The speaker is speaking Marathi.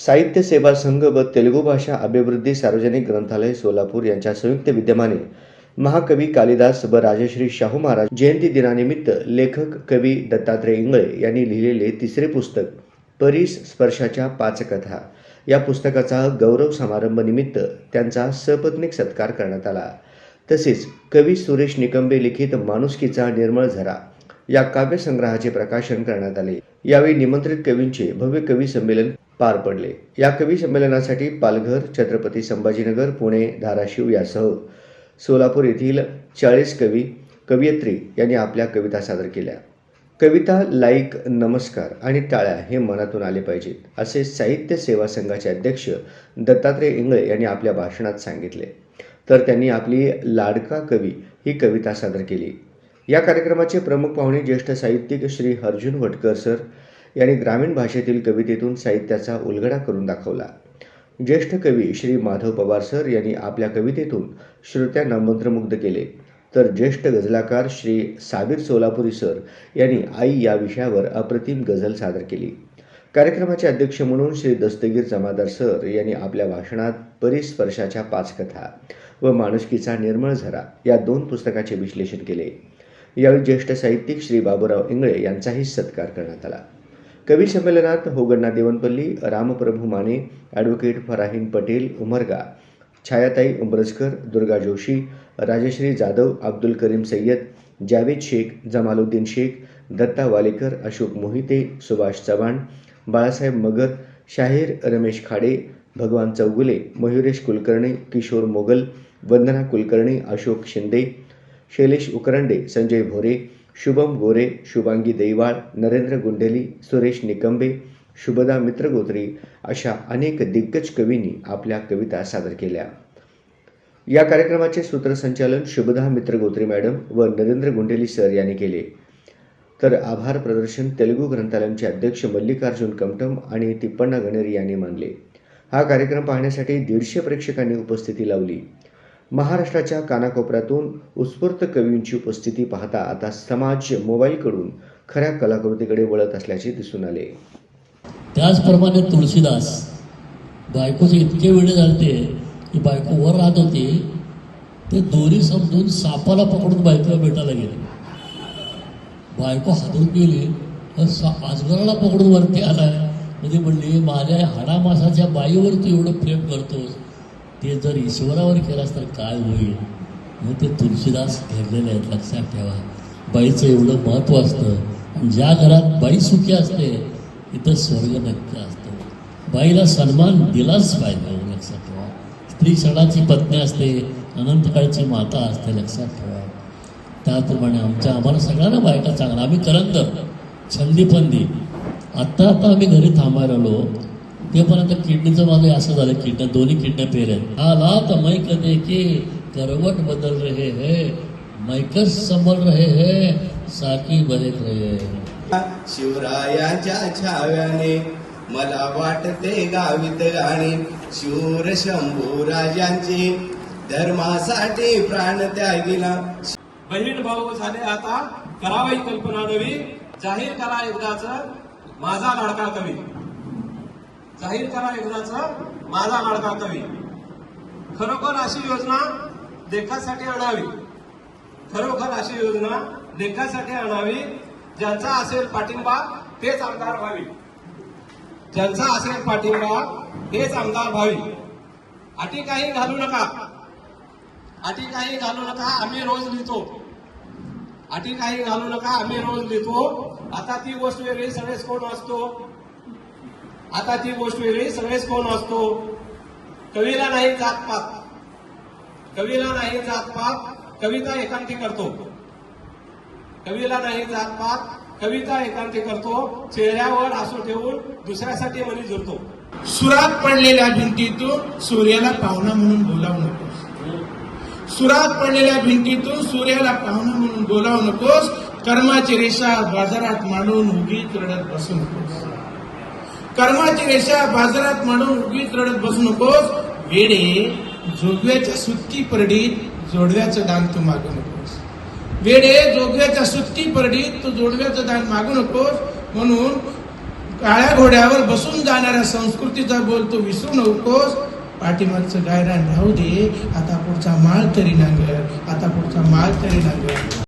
साहित्य सेवा संघ व तेलुगू भाषा अभिवृद्धी सार्वजनिक ग्रंथालय सोलापूर यांच्या संयुक्त विद्यमाने महाकवी कालिदास व राजश्री शाहू महाराज जयंती दिनानिमित्त लेखक कवी दत्तात्रय इंगळे यांनी लिहिलेले तिसरे पुस्तक परीस स्पर्शाच्या 5 कथा या पुस्तकाचा गौरव समारंभ निमित्त त्यांचा सपत्नीक सत्कार करण्यात आला। तसेच कवी सुरेश निकंबे लिखित माणुसकीचा निर्मळ झरा या काव्यसंग्रहाचे प्रकाशन करण्यात आले। यावेळी निमंत्रित कवींचे भव्य कवी संमेलन पार पडले। या कवी संमेलनासाठी पालघर, छत्रपती संभाजीनगर, पुणे, धाराशिव यासह सोलापूर येथील 40 कवी कवयित्री यांनी आपल्या कविता सादर केल्या। कविता लाईक, नमस्कार आणि टाळ्या हे मनातून आले पाहिजेत, असे साहित्य सेवा संघाचे अध्यक्ष दत्तात्रय इंगळे यांनी आपल्या भाषणात सांगितले। तर त्यांनी आपली लाडका कवी ही कविता सादर केली। या कार्यक्रमाचे प्रमुख पाहुणे ज्येष्ठ साहित्यिक श्री अर्जुन वटकर सर यांनी ग्रामीण भाषेतील कवितेतून साहित्याचा उलगडा करून दाखवला। ज्येष्ठ कवी श्री माधव पवार सर यांनी आपल्या कवितेतून श्रोत्यांना मंत्रमुग्ध केले। तर ज्येष्ठ गझलाकार श्री साबीर सोलापुरी सर यांनी आई या विषयावर अप्रतिम गझल सादर केली। कार्यक्रमाचे अध्यक्ष म्हणून श्री दस्तगीर जमादार सर यांनी आपल्या भाषणात परिस्पर्शाच्या 5 कथा व माणुसकीचा निर्मळ झरा या 2 पुस्तकाचे विश्लेषण केले। यावेळी ज्येष्ठ साहित्यिक श्री बाबूराव इंगळे यांचाही सत्कार करण्यात आला। कवी संमेलनात होगण्णा देवनपल्ली, रामप्रभू माने, ॲडव्होकेट फराहीन पटेल उमरगा, छायाताई उंबरजकर, दुर्गा जोशी, राजश्री जाधव, अब्दुल करीम सय्यद, जावेद शेख, जमालुद्दीन शेख, दत्ता वालेकर, अशोक मोहिते, सुभाष चव्हाण, बाळासाहेब मगर, शाहीर रमेश खाडे, भगवान चौगुले, मयुरेश कुलकर्णी, किशोर मोगल, वंदना कुलकर्णी, अशोक शिंदे, शैलेश उकरंडे, संजय भोरे, शुभम गोरे, शुभांगी दैवाळ, नरेंद्र गुंडेली, सुरेश निकंबे, शुभदा मित्रगोत्री अशा अनेक दिग्गज कवींनी आपल्या कविता सादर केल्या। या कार्यक्रमाचे सूत्रसंचालन शुभदा मित्रगोत्री मॅडम व नरेंद्र गुंडेली सर यांनी केले। तर आभार प्रदर्शन तेलुगू ग्रंथालयाचे अध्यक्ष मल्लिकार्जुन कमटम आणि तिप्पण्णा गणेरी यांनी मानले। हा कार्यक्रम पाहण्यासाठी 150 प्रेक्षकांनी उपस्थिती लावली। महाराष्ट्राच्या कानाकोपऱ्यातून उत्स्फूर्त कवींची उपस्थिती पाहता आता समाज मोबाईलकडून खऱ्या कलाकृतीकडे वळत असल्याचे दिसून आले। त्याचप्रमाणे तुळशीदास बायकोचे इतके वेळ झालते की बायको वर राहत होती, ते दोरी समजून सापाला पकडून बायकोला भेटायला गेले। बायको हादरून गेली, आजगराला पकडून वरती आलाय म्हणजे म्हणली माझ्या हाडामासाच्या बाईवरती एवढं प्रेम करतोस, ते जर ईश्वरावर केलास तर काय होईल। मग ते तुळशीदास घडलेले आहेत, लक्षात ठेवा। बाईचं एवढं महत्त्व असतं आणि ज्या घरात बाई सुखी असते तिथं स्वर्ग नक्की असतं। बाईला सन्मान दिलाच पाहिजे, लक्षात ठेवा। स्त्री क्षणाची पत्नी असते, अनंतकाळची माता असते, लक्षात ठेवा। त्याप्रमाणे आम्हाला सगळ्यांना बायका चांगला, आम्ही करंदर छंदीपंदी आत्ता आम्ही घरी थांबायला आलो, ते पण आता किडनीचं माझं असं झालं, दोन्ही किडन्या फेल आहेत। हालात मैक देखे करवट बदल रहे है, मैकस संभल रहे है, साकी बदल रहे। शिवरायांच्या छाव्याने मला वाटते गावीत गाणे, शूर शंभू राजांचे धर्मासाठी प्राण त्यागिला। बहीण भाऊ झाले आता करावाई कल्पना नवी, जाहीर करा एकदाच माझा लाडका कवी, जाहीर करा एकदाच माझा लाडका कवी। खरोखर अशी योजना लेखासाठी आणावी, खरोखर अशी योजना लेखासाठी आणावी। ज्यांचा असेल पाठिंबा तेच आमदार व्हावी, ज्यांचा असेल पाठिंबा तेच आमदार व्हावी। अटी काही घालू नका, अटी काही घालू नका, आम्ही रोज लिहितो। अटी काही घालू नका, आम्ही रोज लिहितो। आता ती गोष्ट वेगळी, सगळेच कोण असतो, आता ती गोष्ट वेगळी, सगळेच कोण असतो। कवीला नाही जातपात, कवीला नाही जातपात, कविता एकांती करतो। कवीला नाही जातपात, कविता एकांती करतो। चेहऱ्यावर हसू ठेवून दुसऱ्यासाठी मनी जुळतो। सुरात पडलेल्या भिंतीतून सूर्याला पाहुणा म्हणून बोलावू नकोस, सुरात पडलेल्या भिंतीतून सूर्याला पाहुणा म्हणून बोलावू नकोस। कर्माची रेषा बाजारात मांडून उगीच रडत बसू नकोस, कर्माची रेषा बाजारात मांडून उगीच रडत बसू नकोस। वेडे जोगव्याच्या सुट्टी परडीत जोडव्याचं दान तू मागू नकोस, वेडे जोगव्याच्या सुट्टी परडीत तू जोडव्याचं दान मागू नकोस। म्हणून काळ्या घोड्यावर बसून जाणाऱ्या संस्कृतीचा बोल तू विसरू नकोस. पाठीमागचं गायरान राहू दे, आता पुढचा माळ तरी नांगर, आता पुढचा माळ तरी नांगर.